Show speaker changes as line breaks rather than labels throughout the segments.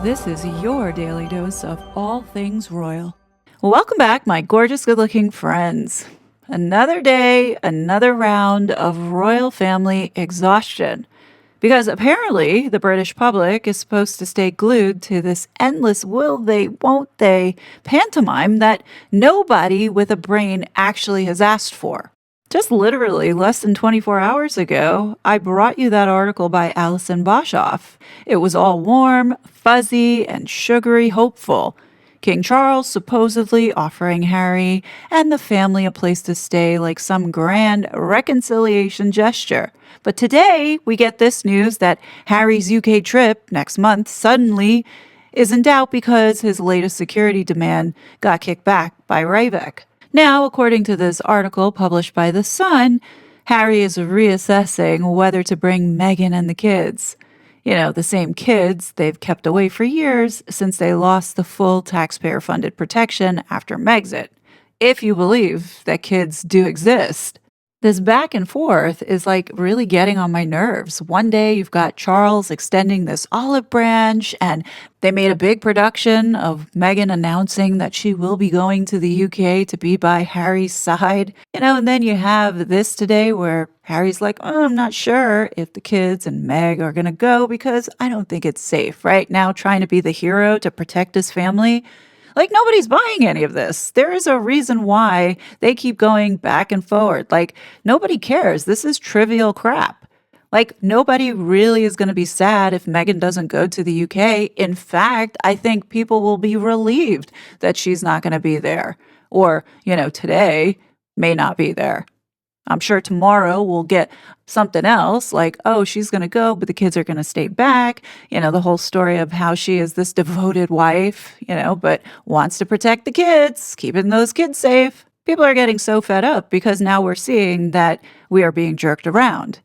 This is your daily dose of all things royal. Welcome back, my gorgeous, good-looking friends. Another day, another round of royal family exhaustion. Because apparently the British public is supposed to stay glued to this endless will they, won't they pantomime that nobody with a brain actually has asked for. Just literally less than 24 hours ago, I brought you that article by Alison Boshoff. It was all warm, fuzzy, and sugary hopeful. King Charles supposedly offering Harry and the family a place to stay like some grand reconciliation gesture. But today, we get this news that Harry's UK trip next month suddenly is in doubt because his latest security demand got kicked back by Ryback. Now, according to this article published by The Sun, Harry is reassessing whether to bring Meghan and the kids. You know, the same kids they've kept away for years since they lost the full taxpayer-funded protection after Megxit, if you believe that kids do exist. This back and forth is like really getting on my nerves. One day you've got Charles extending this olive branch, and they made a big production of Meghan announcing that she will be going to the UK to be by Harry's side. And then you have this today where Harry's like, oh, I'm not sure if the kids and Meg are going to go because I don't think it's safe, right? Now trying to be the hero to protect his family. Like, nobody's buying any of this. There is a reason why they keep going back and forward. Like, nobody cares. This is trivial crap. Like, nobody really is going to be sad if Meghan doesn't go to the UK. In fact, I think people will be relieved that she's not going to be there. Or, today may not be there. I'm sure tomorrow we'll get something else like, oh, she's going to go, but the kids are going to stay back. The whole story of how she is this devoted wife, but wants to protect the kids, keeping those kids safe. People are getting so fed up because now we're seeing that we are being jerked around.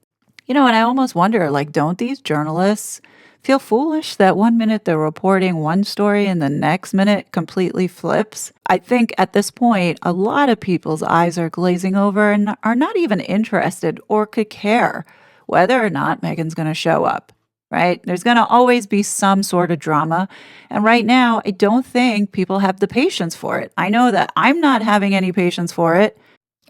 And I almost wonder, like, don't these journalists feel foolish that one minute they're reporting one story and the next minute completely flips? I think at this point, a lot of people's eyes are glazing over and are not even interested or could care whether or not Meghan's going to show up, right? There's going to always be some sort of drama. And right now, I don't think people have the patience for it. I know that I'm not having any patience for it.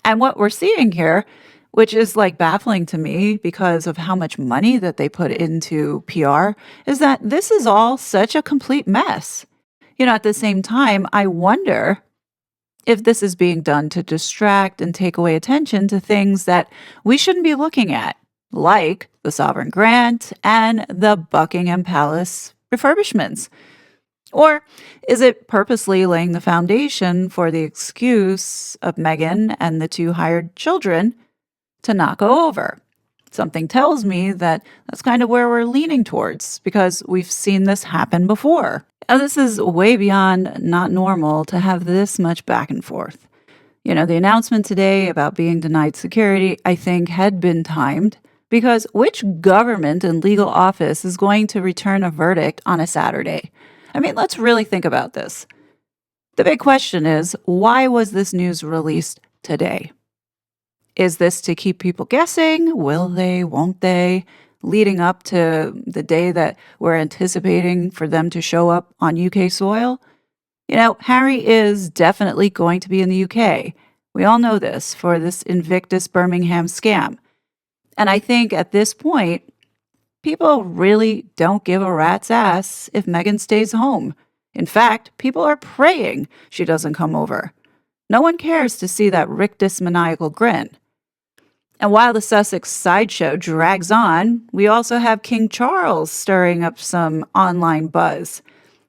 And what we're seeing here, which is like baffling to me because of how much money that they put into PR, is that this is all such a complete mess. At the same time, I wonder if this is being done to distract and take away attention to things that we shouldn't be looking at, like the sovereign grant and the Buckingham Palace refurbishments. Or is it purposely laying the foundation for the excuse of Meghan and the two hired children to not go over? Something tells me that that's kind of where we're leaning towards because we've seen this happen before. Now, this is way beyond not normal to have this much back and forth. The announcement today about being denied security, I think, had been timed because which government and legal office is going to return a verdict on a Saturday? I mean, let's really think about this. The big question is, why was this news released today? Is this to keep people guessing? Will they, won't they? Leading up to the day that we're anticipating for them to show up on UK soil? Harry is definitely going to be in the UK. We all know this for this Invictus Birmingham scam. And I think at this point, people really don't give a rat's ass if Meghan stays home. In fact, people are praying she doesn't come over. No one cares to see that rictus maniacal grin. And while the Sussex sideshow drags on, we also have King Charles stirring up some online buzz.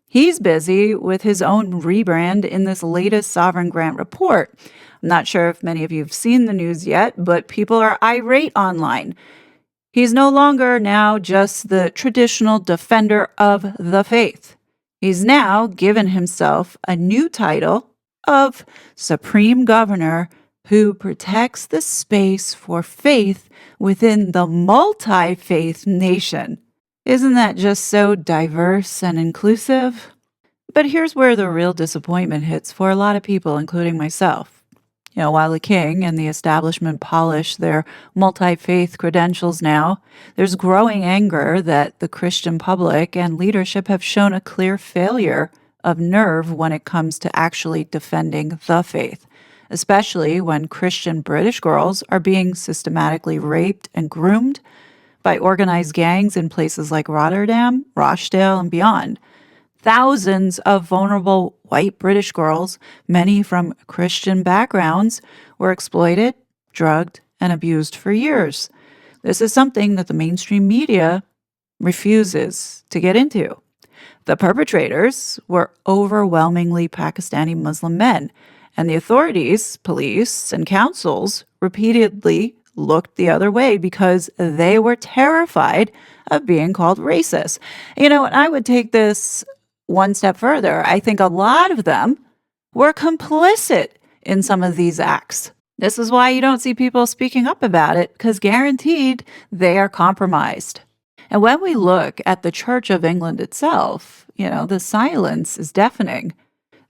He's busy with his own rebrand in this latest sovereign grant report. I'm not sure if many of you have seen the news yet, but people are irate online. He's no longer now just the traditional defender of the faith. He's now given himself a new title of Supreme Governor who protects the space for faith within the multi-faith nation. Isn't that just so diverse and inclusive? But here's where the real disappointment hits for a lot of people, including myself. While the king and the establishment polish their multi-faith credentials now, there's growing anger that the Christian public and leadership have shown a clear failure of nerve when it comes to actually defending the faith, especially when Christian British girls are being systematically raped and groomed by organized gangs in places like Rotterdam, Rochdale, and beyond. Thousands of vulnerable white British girls, many from Christian backgrounds, were exploited, drugged, and abused for years. This is something that the mainstream media refuses to get into. The perpetrators were overwhelmingly Pakistani Muslim men, and the authorities, police, and councils repeatedly looked the other way because they were terrified of being called racist. And I would take this one step further. I think a lot of them were complicit in some of these acts. This is why you don't see people speaking up about it, because guaranteed they are compromised. And when we look at the Church of England itself, the silence is deafening.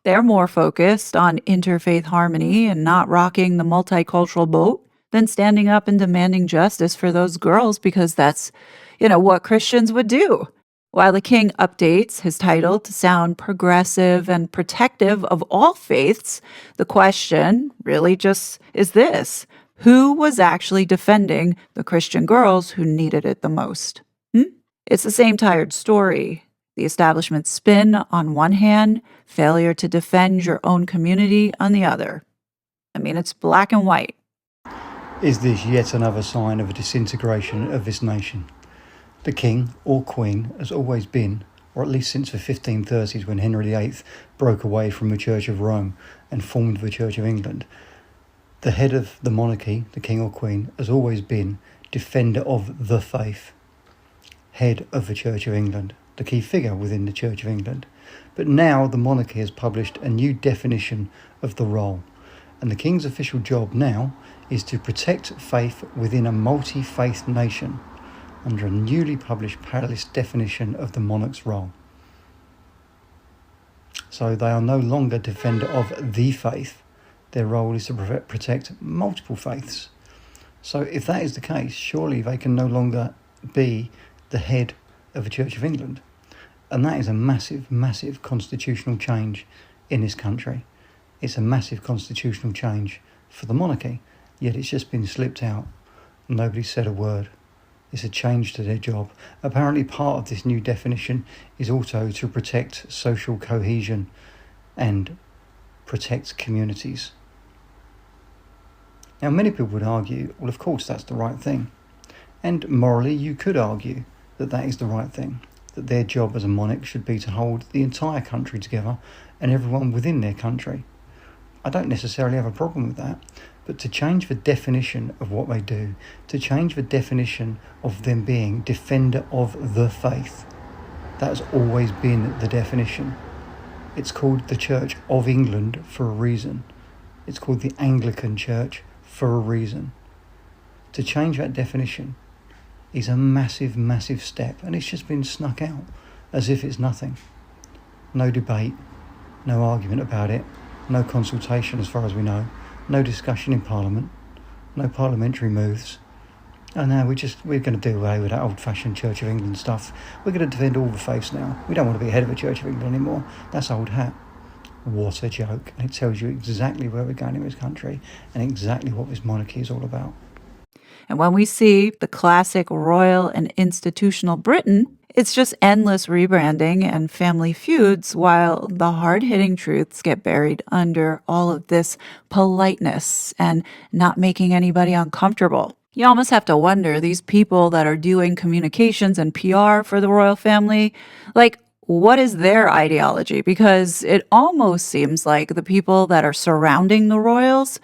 They're more focused on interfaith harmony and not rocking the multicultural boat than standing up and demanding justice for those girls, because that's, what Christians would do. While the king updates his title to sound progressive and protective of all faiths, the question really just is this: who was actually defending the Christian girls who needed it the most? It's the same tired story. The establishment's spin on one hand, failure to defend your own community on the other. It's black and white.
Is this yet another sign of a disintegration of this nation? The king, or queen, has always been, or at least since the 1530s when Henry VIII broke away from the Church of Rome and formed the Church of England, the head of the monarchy, the king or queen, has always been defender of the faith, head of the Church of England, the key figure within the Church of England. But now the monarchy has published a new definition of the role, and the king's official job now is to protect faith within a multi-faith nation under a newly published palace definition of the monarch's role. So they are no longer defender of the faith. Their role is to protect multiple faiths. So if that is the case, surely they can no longer be the head of the Church of England. And that is a massive, massive constitutional change in this country. It's a massive constitutional change for the monarchy, yet it's just been slipped out. Nobody said a word. It's a change to their job. Apparently part of this new definition is also to protect social cohesion and protect communities. Now, many people would argue, well, of course, that's the right thing. And morally, you could argue that that is the right thing, that their job as a monarch should be to hold the entire country together and everyone within their country. I don't necessarily have a problem with that, but to change the definition of what they do, to change the definition of them being defender of the faith, that has always been the definition. It's called the Church of England for a reason. It's called the Anglican Church for a reason. To change that definition is a massive, massive step, and it's just been snuck out as if it's nothing. No debate, no argument about it, no consultation as far as we know, no discussion in Parliament, no parliamentary moves. Oh no, we're going to do away with that old-fashioned Church of England stuff. We're going to defend all the faiths now. We don't want to be head of the Church of England anymore. That's old hat. What a joke. And it tells you exactly where we're going in this country and exactly what this monarchy is all about.
And when we see the classic royal and institutional Britain, it's just endless rebranding and family feuds, while the hard-hitting truths get buried under all of this politeness and not making anybody uncomfortable. You almost have to wonder, these people that are doing communications and PR for the royal family, what is their ideology? Because it almost seems like the people that are surrounding the royals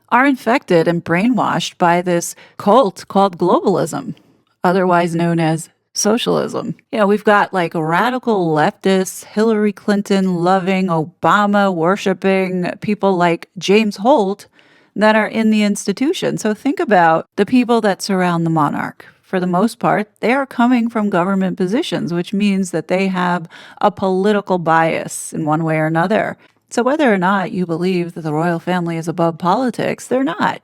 are infected and brainwashed by this cult called globalism, otherwise known as socialism. We've got radical leftists, Hillary Clinton loving, Obama worshiping people like James Holt that are in the institution. So think about the people that surround the monarch. For the most part, they are coming from government positions, which means that they have a political bias in one way or another. So whether or not you believe that the royal family is above politics, they're not.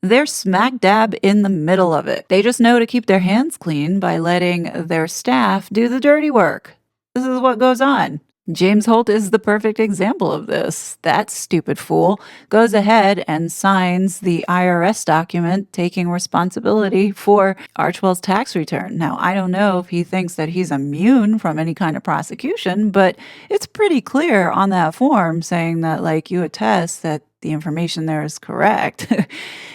They're smack dab in the middle of it. They just know to keep their hands clean by letting their staff do the dirty work. This is what goes on. James Holt is the perfect example of this. That stupid fool goes ahead and signs the IRS document taking responsibility for Archwell's tax return. Now, I don't know if he thinks that he's immune from any kind of prosecution, but it's pretty clear on that form saying that, like, you attest that the information there is correct.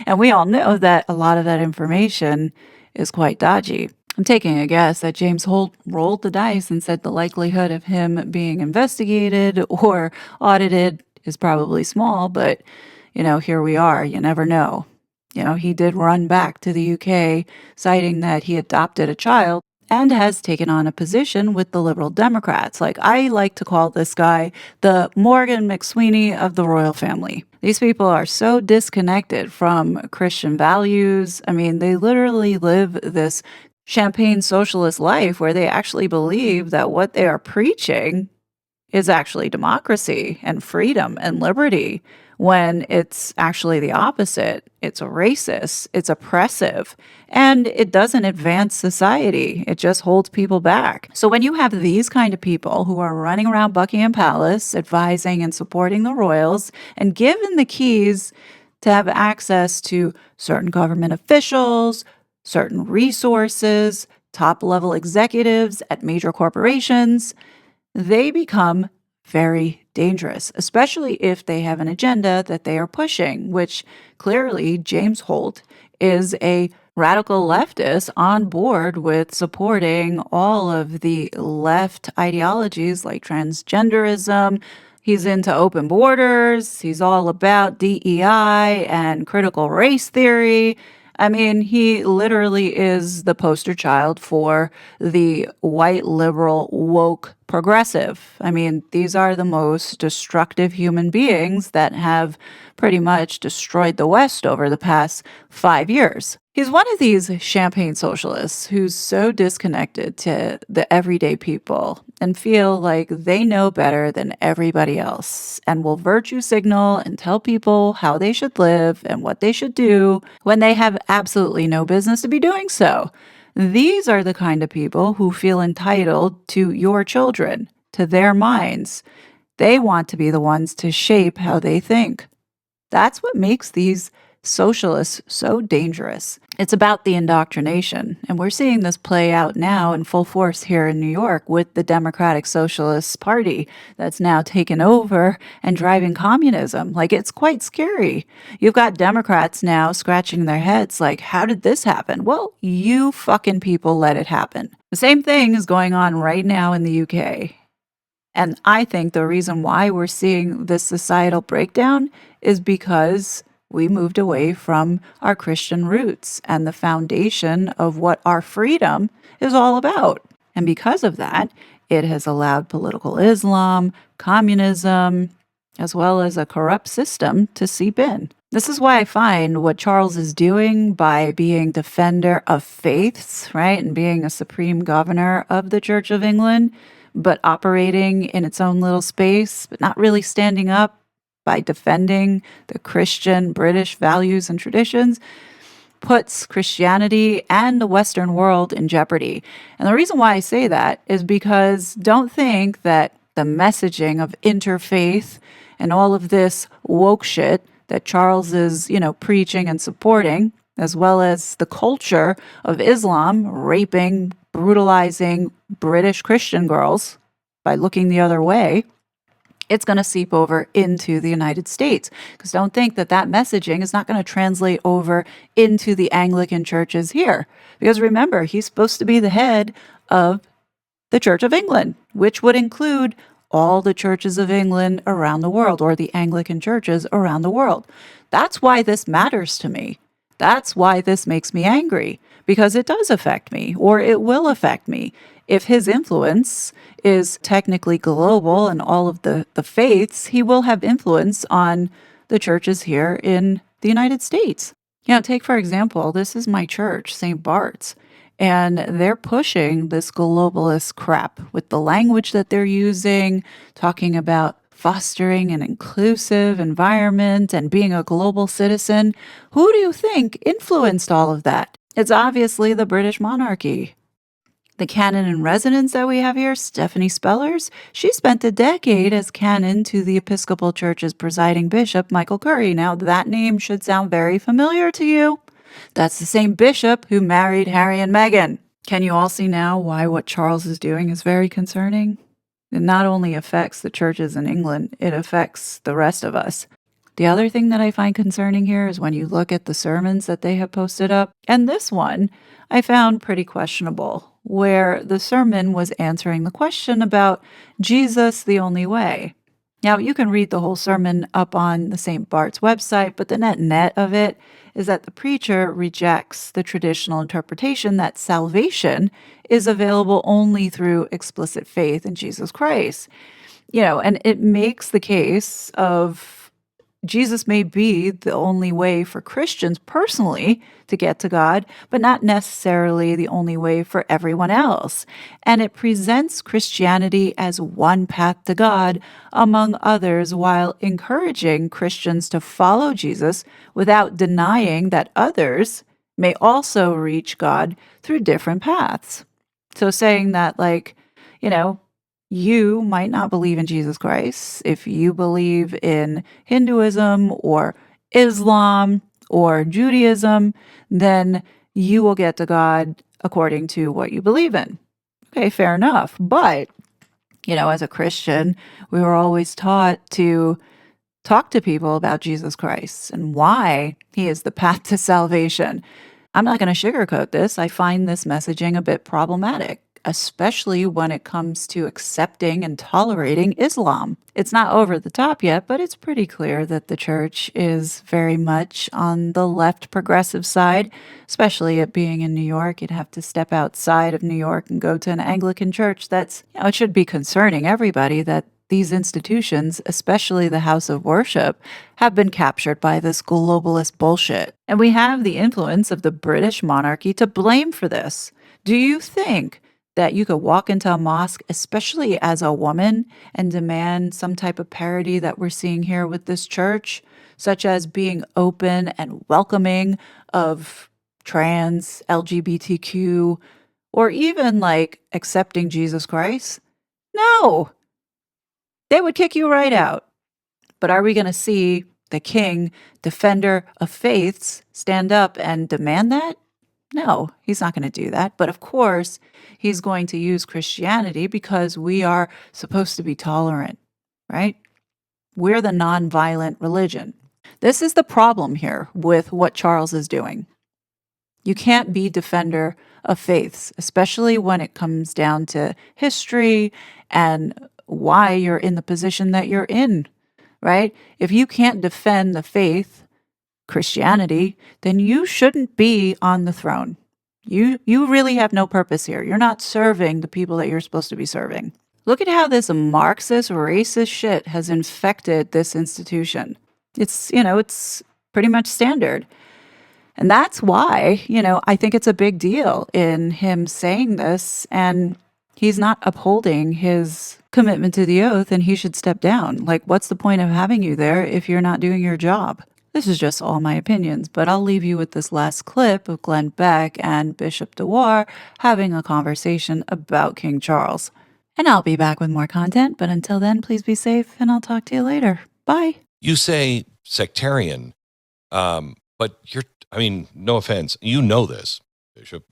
And we all know that a lot of that information is quite dodgy. I'm taking a guess that James Holt rolled the dice and said the likelihood of him being investigated or audited is probably small, but, here we are. You never know. He did run back to the UK, citing that he adopted a child and has taken on a position with the Liberal Democrats. Like, I like to call this guy the Morgan McSweeney of the royal family. These people are so disconnected from Christian values. I mean, they literally live this champagne socialist life where they actually believe that what they are preaching is actually democracy and freedom and liberty, when it's actually the opposite. It's racist, it's oppressive, and it doesn't advance society. It just holds people back. So when you have these kind of people who are running around Buckingham Palace advising and supporting the royals and given the keys to have access to certain government officials, certain resources, top-level executives at major corporations, they become very dangerous, especially if they have an agenda that they are pushing, which clearly James Holt is a radical leftist on board with supporting all of the left ideologies like transgenderism. He's into open borders. He's all about DEI and critical race theory. I mean, he literally is the poster child for the white liberal woke progressive. I mean, these are the most destructive human beings that have pretty much destroyed the West over the past 5 years. He's one of these champagne socialists who's so disconnected to the everyday people and feel like they know better than everybody else and will virtue signal and tell people how they should live and what they should do when they have absolutely no business to be doing so. These are the kind of people who feel entitled to your children, to their minds. They want to be the ones to shape how they think. That's what makes these socialists so dangerous. It's about the indoctrination, and we're seeing this play out now in full force here in New York with the Democratic Socialist Party that's now taken over and driving communism. Like, it's quite scary. You've got Democrats now scratching their heads like, how did this happen? Well, you fucking people let it happen. The same thing is going on right now in the UK. And I think the reason why we're seeing this societal breakdown is because we moved away from our Christian roots and the foundation of what our freedom is all about. And because of that, it has allowed political Islam, communism, as well as a corrupt system to seep in. This is why I find what Charles is doing by being defender of faiths, right, and being a supreme governor of the Church of England, but operating in its own little space, but not really standing up by defending the Christian British values and traditions, puts Christianity and the Western world in jeopardy. And the reason why I say that is because don't think that the messaging of interfaith and all of this woke shit that Charles is, preaching and supporting, as well as the culture of Islam raping, brutalizing British Christian girls by looking the other way, it's going to seep over into the United States. Because don't think that messaging is not going to translate over into the Anglican churches here. Because remember, he's supposed to be the head of the Church of England, which would include all the churches of England around the world, or the Anglican churches around the world. That's why this matters to me. That's why this makes me angry, because it does affect me, or it will affect me. If his influence is technically global in all of the faiths, he will have influence on the churches here in the United States. Take, for example, this is my church, St. Bart's, and they're pushing this globalist crap with the language that they're using, talking about fostering an inclusive environment and being a global citizen. Who do you think influenced all of that? It's obviously the British monarchy. The canon in residence that we have here, Stephanie Spellers, she spent a decade as canon to the Episcopal Church's presiding bishop, Michael Curry. Now, that name should sound very familiar to you. That's the same bishop who married Harry and Meghan. Can you all see now why what Charles is doing is very concerning? It not only affects the churches in England, it affects the rest of us. The other thing that I find concerning here is when you look at the sermons that they have posted up, and this one I found pretty questionable, where the sermon was answering the question about Jesus the only way. Now, you can read the whole sermon up on the St. Bart's website, but the net of it is that the preacher rejects the traditional interpretation that salvation is available only through explicit faith in Jesus Christ. And it makes the case of Jesus may be the only way for Christians personally to get to God, but not necessarily the only way for everyone else. And it presents Christianity as one path to God among others, while encouraging Christians to follow Jesus without denying that others may also reach God through different paths. So saying that, you might not believe in Jesus Christ. If you believe in Hinduism or Islam or Judaism, then you will get to God according to what you believe in. Okay, fair enough. But, as a Christian, we were always taught to talk to people about Jesus Christ and why he is the path to salvation. I'm not going to sugarcoat this. I find this messaging a bit problematic, especially when it comes to accepting and tolerating Islam. It's not over the top yet, but it's pretty clear that the church is very much on the left progressive side, especially it being in New York. You'd have to step outside of New York and go to an Anglican church. It should be concerning everybody that these institutions, especially the house of worship, have been captured by this globalist bullshit. And we have the influence of the British monarchy to blame for this. Do you think that you could walk into a mosque, especially as a woman, and demand some type of parity that we're seeing here with this church, such as being open and welcoming of trans, LGBTQ, or even accepting Jesus Christ? No, they would kick you right out. But are we going to see the king, defender of faiths, stand up and demand that? No, he's not going to do that. But of course, he's going to use Christianity because we are supposed to be tolerant, right? We're the nonviolent religion. This is the problem here with what Charles is doing. You can't be defender of faiths, especially when it comes down to history and why you're in the position that you're in, right? If you can't defend the faith, Christianity, then you shouldn't be on the throne. You really have no purpose here. You're not serving the people that you're supposed to be serving. Look at how this Marxist, racist shit has infected this institution. It's pretty much standard. And that's why, I think it's a big deal in him saying this, and he's not upholding his commitment to the oath, and he should step down. What's the point of having you there if you're not doing your job? This is just all my opinions, but I'll leave you with this last clip of Glenn Beck and Bishop Dewar having a conversation about King Charles. And I'll be back with more content, but until then, please be safe, and I'll talk to you later. Bye.
You say sectarian, but no offense, you know this, Bishop.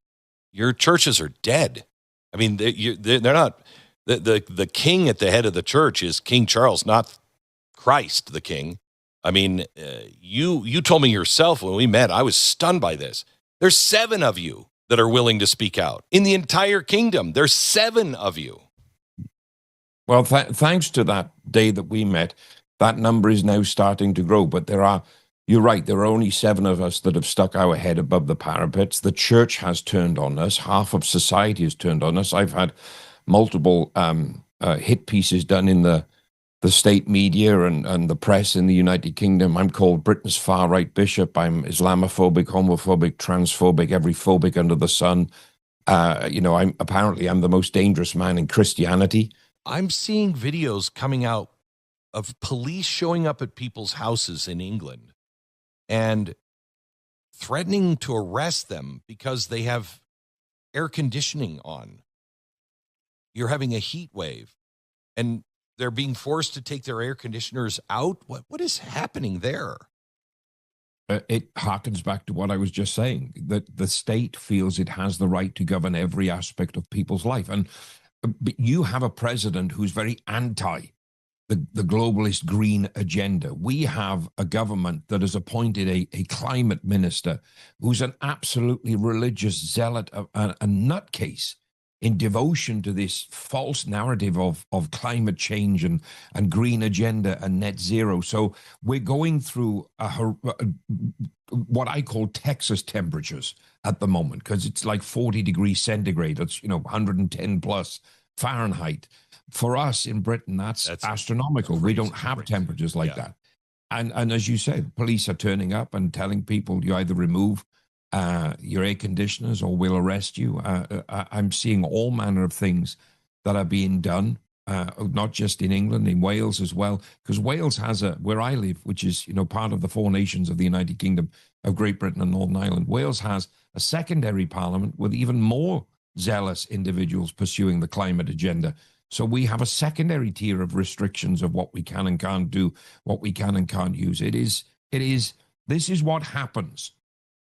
Your churches are dead. They're not. The king at the head of the church is King Charles, not Christ the king. You told me yourself when we met, I was stunned by this. There's 7 of you that are willing to speak out. In the entire kingdom, there's 7 of you.
Well, thanks to that day that we met, that number is now starting to grow. But you're right, there are only 7 of us that have stuck our head above the parapets. The church has turned on us. Half of society has turned on us. I've had multiple hit pieces done in the state media and the press in the United Kingdom. I'm called Britain's far-right bishop. I'm Islamophobic, homophobic, transphobic, every phobic under the sun. I'm the most dangerous man in Christianity.
I'm seeing videos coming out of police showing up at people's houses in England and threatening to arrest them because they have air conditioning on. You're having a heat wave and they're being forced to take their air conditioners out. What is happening there?
It harkens back to what I was just saying, that the state feels it has the right to govern every aspect of people's life. And you have a president who's very anti the globalist green agenda. We have a government that has appointed a climate minister who's an absolutely religious zealot, a nutcase in devotion to this false narrative of climate change and green agenda and net zero. So we're going through what I call Texas temperatures at the moment, because it's like 40 degrees centigrade. It's 110 plus Fahrenheit. For us in Britain, that's astronomical. We don't have temperatures like that. And as you said, police are turning up and telling people you either remove your air conditioners or we'll arrest you. I'm seeing all manner of things that are being done, not just in England, in Wales as well, because Wales has where I live, which is, part of the four nations of the United Kingdom of Great Britain and Northern Ireland. Wales has a secondary parliament with even more zealous individuals pursuing the climate agenda. So we have a secondary tier of restrictions of what we can and can't do, what we can and can't use. This is what happens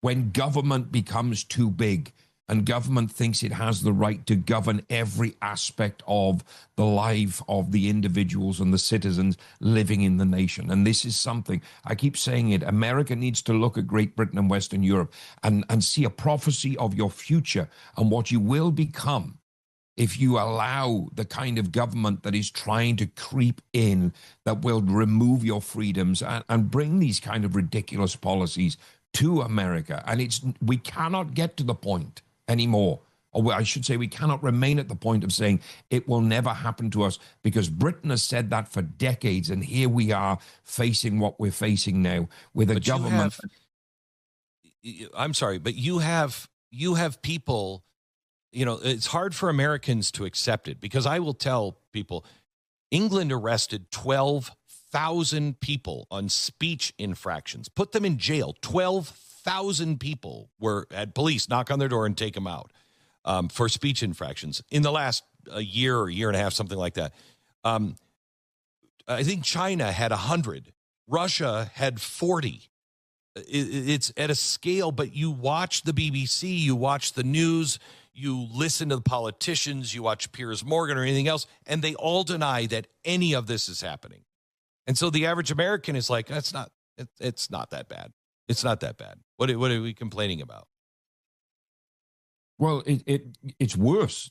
when government becomes too big and government thinks it has the right to govern every aspect of the life of the individuals and the citizens living in the nation. And this is something, I keep saying it, America needs to look at Great Britain and Western Europe and see a prophecy of your future and what you will become if you allow the kind of government that is trying to creep in, that will remove your freedoms and bring these kind of ridiculous policies to America. And we cannot get to the point anymore, or I should say we cannot remain at the point of saying it will never happen to us, because Britain has said that for decades, and here we are facing what we're facing now with a government.
I'm sorry, but you have people, it's hard for Americans to accept it, because I will tell people, England arrested 12,000 people on speech infractions, put them in jail. 12,000 people had police knock on their door and take them out for speech infractions in the last year or year and a half, something like that. I think China had 100. Russia had 40. It's at a scale, but you watch the BBC, you watch the news, you listen to the politicians, you watch Piers Morgan or anything else, and they all deny that any of this is happening. And so the average American is like, it's not that bad. It's not that bad. What are we complaining about?
Well, it's worse,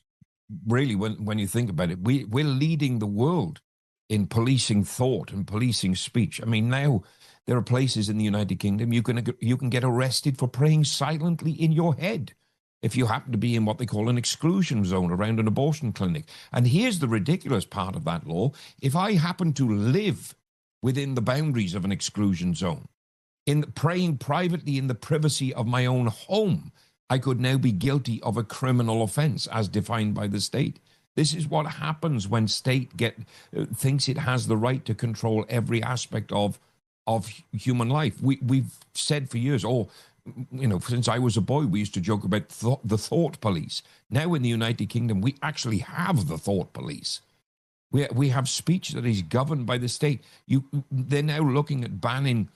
really, when you think about it. We're leading the world in policing thought and policing speech. I mean, now there are places in the United Kingdom you can get arrested for praying silently in your head if you happen to be in what they call an exclusion zone around an abortion clinic. And here's the ridiculous part of that law. If I happen to live within the boundaries of an exclusion zone, in praying privately in the privacy of my own home, I could now be guilty of a criminal offense as defined by the state. This is what happens when state thinks it has the right to control every aspect of human life. We've said for years, since I was a boy, we used to joke about the thought police. Now in the United Kingdom, we actually have the thought police. We have speech that is governed by the state. They're now looking at banning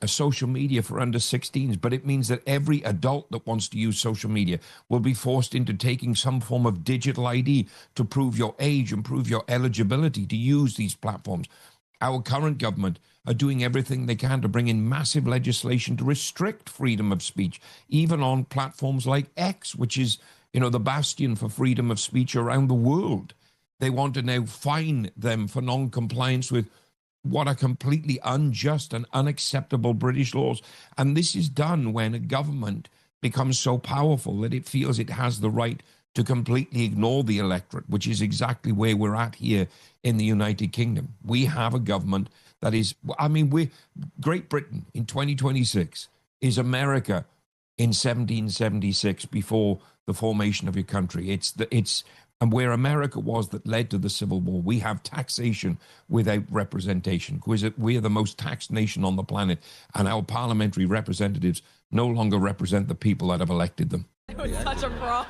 social media for under 16s, but it means that every adult that wants to use social media will be forced into taking some form of digital ID to prove your age and prove your eligibility to use these platforms. Our current government are doing everything they can to bring in massive legislation to restrict freedom of speech, even on platforms like X, which is, the bastion for freedom of speech around the world. They want to now fine them for non-compliance with what are completely unjust and unacceptable British laws. And this is done when a government becomes so powerful that it feels it has the right to completely ignore the electorate, which is exactly where we're at here in the United Kingdom. We have a government that is, Great Britain in 2026 is America in 1776 before the formation of your country. It's And where America was that led to the Civil War, we have taxation without representation. We are the most taxed nation on the planet, and our parliamentary representatives no longer represent the people that have elected them.
It was such a fraud.